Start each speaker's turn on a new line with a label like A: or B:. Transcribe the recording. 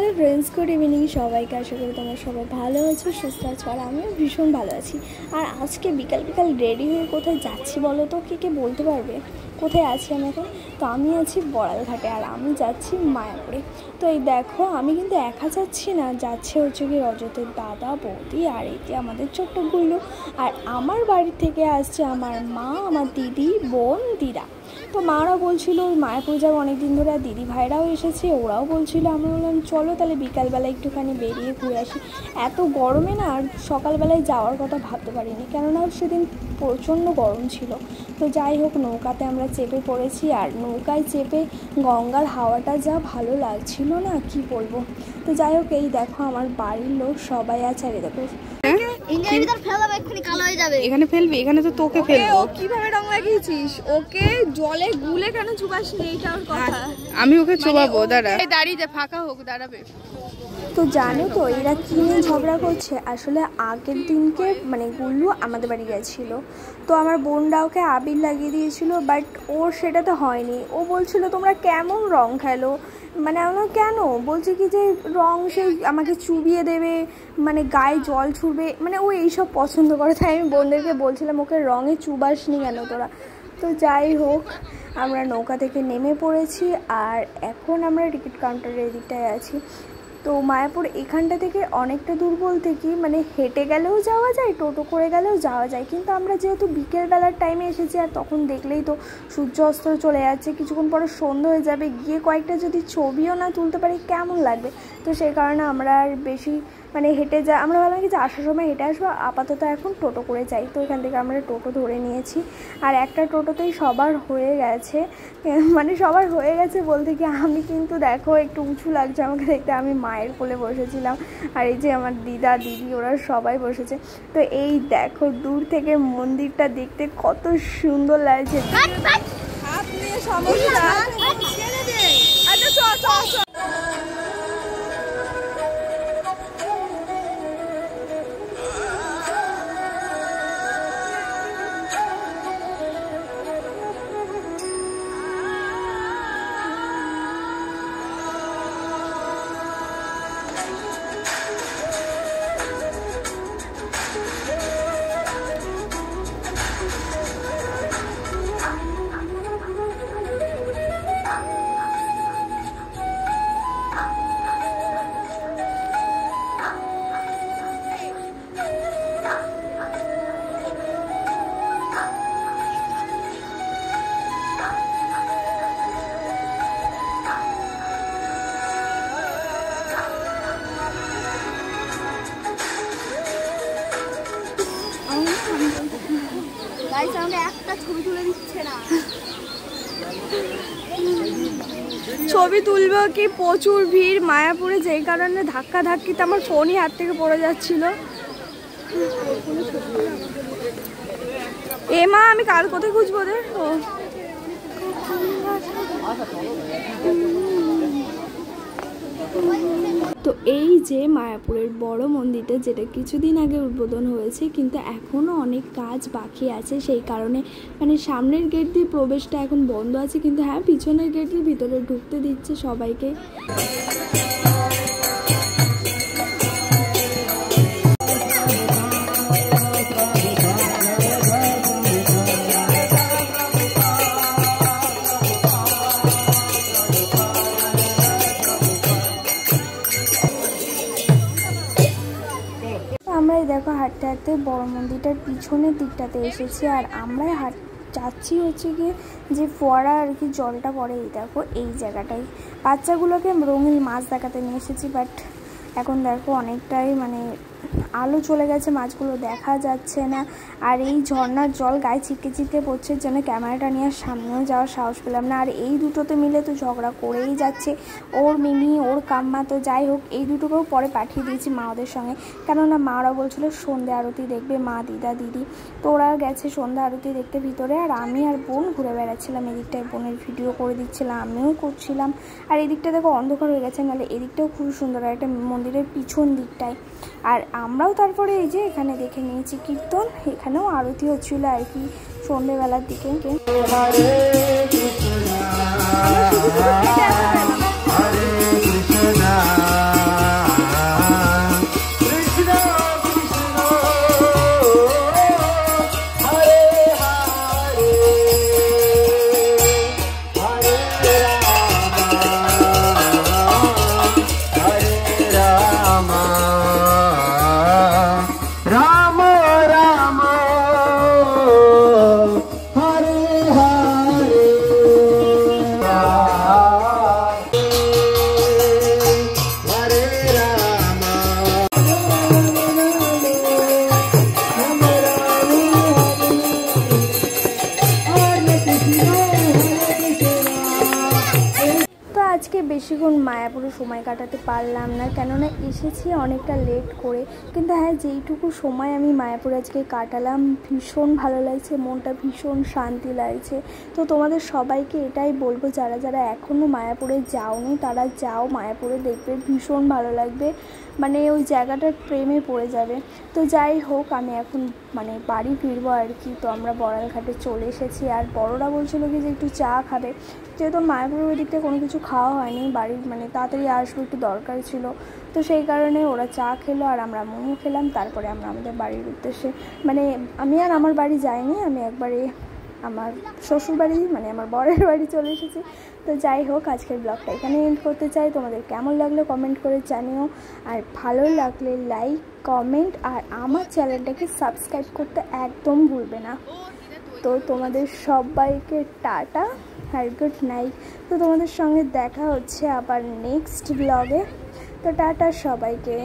A: Hello friends, good evening সবাইকে। আশা করি তোমরা সবাই ভালো আছো, সুস্থ আছো, আর আমিও ভীষণ ভালো আছি। আর আজকে বিকাল বিকাল রেডি হয়ে কোথায় যাচ্ছি বলো তো? কে বলতে পারবে কোথায় আছি আমি এখন? তো আমি আছি বড়ালঘাটে, আর আমি যাচ্ছি মায়াপুরে। তো এই দেখো, আমি কিন্তু একা যাচ্ছি না, যাচ্ছে হচ্ছে কি রজতের দাদা, বৌদি, আর এই যে আমাদের ছোট্ট গুল্লু। আর আমার বাড়ি থেকে আসছে আমার মা, আমার দিদি, বোন, দিদা। তো মারা বলছিল মায়াপুর যাবো অনেক দিন ধরে, আর দিদি ভাইরাও এসেছে, ওরাও বলছিল। আমরা বললাম চলো তাহলে বিকালবেলা একটুখানি বেরিয়ে ঘুরে আসি। এত গরমে না আর সকালবেলায় যাওয়ার কথা ভাবতে পারিনি, কেননা সেদিন প্রচণ্ড গরম ছিল। তো যাই হোক, নৌকাতে আমরা চেপে পড়েছি, আর নৌকায় চেপে গঙ্গার হাওয়াটা যা ভালো লাগছিল না, কি বলবো। তো যাই হোক, এই দেখো আমার বাড়ির লোক সবাই আছে। আর দেখো
B: এখানে ফেলবি, এখানে তো তোকে ফেলবো।
A: কিভাবে রং লাগিয়েছিস? ওকে জলে গুলে কেন চুবাসনি, এইটা ওর কথা।
B: আমি ওকে চুবাবো, দাঁড়া দাঁড়িয়ে ফাঁকা হোক, দাঁড়াবে।
A: তো জানো তো এরা কী নিয়ে ঝগড়া করছে? আসলে আগের দিনকে মানে গুল্লু আমাদের বাড়ি গেছিলো, তো আমার বোনরা ওকে আবির লাগিয়ে দিয়েছিল, বাট ওর সেটাতে হয়নি। ও বলছিল তোমরা কেমন রং খেলো, মানে আমরা কেন বলছি কি যে রং সে আমাকে চুবিয়ে দেবে, মানে গায়ে জল ছুড়বে, মানে ও এইসব পছন্দ করে। তাই আমি বোনদেরকে বলছিলাম ওকে রঙে চুবাসনি কেন তোরা। তো যাই হোক, আমরা নৌকা থেকে নেমে পড়েছি, আর এখন আমরা টিকিট কাউন্টারের এদিকটায় আছি। তো মায়াপুর এখানটা থেকে অনেকটা দূর বলতে কি, মানে হেঁটে গেলেও যাওয়া যায়, টোটো করে গেলেও যাওয়া যায়, কিন্তু আমরা যেহেতু বিকেলবেলার টাইমে এসেছি, আর তখন দেখলেই তো সূর্য অস্ত চলে যাচ্ছে, কিছুক্ষণ পরে সন্ধ্যা হয়ে যাবে, গিয়ে কয়েকটা যদি ছবিও না তুলতে পারি কেমন লাগবে। তো সেই কারণে আমরা আর বেশি মানে হেঁটে আমরা ভাবলাম কি যে আসার সময় হেঁটে আসবো, আপাতত এখন টোটো করে যাই। তো এখান থেকে আমরা টোটো ধরে নিয়েছি, আর একটা টোটোতেই সবার হয়ে গেছে, মানে সবার হয়ে গেছে বলতে কি আমি কিন্তু দেখো একটু উঁচু লাগছে আমাকে দেখতে, আমি মায়ের কোলে বসেছিলাম, আর এই যে আমার দিদা, দিদি, ওরা সবাই বসেছে। তো এই দেখো দূর থেকে মন্দিরটা দেখতে কত সুন্দর লাগছে। ছবি তুলবো কি প্রচুর ভিড় মায়াপুরে, যেই কারণে ধাক্কা ধাক্কিতে আমার ফোনই হাত থেকে পড়ে যাচ্ছিল। এ মা, আমি কাল কোথায় খুঁজবো ওদের? তো এই যে মায়াপুরের বড় মন্দিরটা, যেটা কিছুদিন আগে উদ্বোধন হয়েছে, কিন্তু এখনও অনেক কাজ বাকি আছে, সেই কারণে মানে সামনের গেট দিয়ে প্রবেশটা এখন বন্ধ আছে, কিন্তু হ্যাঁ পিছনের গেট দিয়ে ভিতরে ঢুকতে দিচ্ছে সবাইকে। আমরাই দেখো হাঁটতে হাঁটতে বড় মন্দিরটার পিছনের দিকটাতে এসেছি, আর আমরাই যাচ্ছি হচ্ছে গিয়ে যে ফোয়ারা আর কি জলটা পড়ে, এই দেখো এই জায়গাটায় বাচ্চাগুলোকে রঙিন মাছ দেখাতে নিয়ে এসেছি, বাট এখন দেখো অনেকটাই মানে আলো চলে গেছে, মাছগুলো দেখা যাচ্ছে না। আর এই ঝর্ণার জল গায়ে ছিটকে ছিটকে পড়ছে, যেন ক্যামেরাটা নিয়ে সামনেও যাওয়ার সাহস পেলাম না। আর এই দুটোতে মিলে তো ঝগড়া করেই যাচ্ছে, ওর মিমি ওর কাম্মা। তো যাই হোক, এই দুটোকেও পরে পাঠিয়ে দিয়েছি মা ওদের সঙ্গে, কেননা মারা বলছিল সন্ধ্যা আরতি দেখবে, মা, দিদা, দিদি। তো ওরা গেছে সন্ধ্যা আরতি দেখতে ভিতরে, আর আমি আর বোন ঘুরে বেড়াচ্ছিলাম এদিকটায়, বোনের ভিডিও করে দিচ্ছিলাম, আমিও করছিলাম। আর এদিকটা দেখো অন্ধকার হয়ে গেছে, নাহলে এদিকটাও খুব সুন্দর, একটা মন্দিরের পিছন দিকটায়। আর আমরাও তারপরে এই যে এখানে দেখে নিয়েছি কীর্তন, এখানেও আরতি হচ্ছিল আর কি সন্ধ্যেবেলার দিকে।
C: হরে কৃষ্ণ
A: বেশিক্ষণ মায়াপুরে সময় কাটাতে পারলাম না, কেননা এসেছি অনেকটা লেট করে। কিন্তু হ্যাঁ, যেইটুকু সময় আমি মায়াপুরে আজকে কাটালাম ভীষণ ভালো লাগছে, মনটা ভীষণ শান্তি লাগছে। তো তোমাদের সবাইকে এটাই বলবো, যারা যারা এখনও মায়াপুরে যাওনি তারা যাও, মায়াপুরে দেখবে ভীষণ ভালো লাগবে, মানে ওই জায়গাটার প্রেমে পড়ে যাবে। তো যাই হোক, আমি এখন মানে বাড়ি ফিরবো আর কি। তো আমরা বড়ালঘাটে চলে এসেছি, আর বড়রা বলছিল কি যে একটু চা খাবে, যেহেতু মায়াপুরের ওই দিকটা কোনো কিছু খাওয়া হয়নি, বাড়ির মানে তাড়াতাড়ি আসবো, একটু দরকার ছিল। তো সেই কারণে ওরা চা খেলো আর আমরা মোমো খেলাম, তারপরে আমরা আমাদের বাড়ির উদ্দেশ্যে, মানে আমি আর আমার বাড়ি যাইনি, আমি একবারে আমার শ্বশুর বাড়ি মানে আমার বরের বাড়ি চলে এসেছি। তো যাই হোক, আজকের ব্লগটা এখানে এন্ড করতে চাই। তোমাদের কেমন লাগলো কমেন্ট করে জানিও, আর ভালো লাগলে লাইক কমেন্ট আর আমার চ্যানেলটাকে সাবস্ক্রাইব করতে একদম ভুলবে না। তো তোমাদের সবাইকে টাটা আর গুড নাইট। তো তোমাদের সঙ্গে দেখা হচ্ছে আবার নেক্সট ব্লগে। তো টাটা সবাইকে।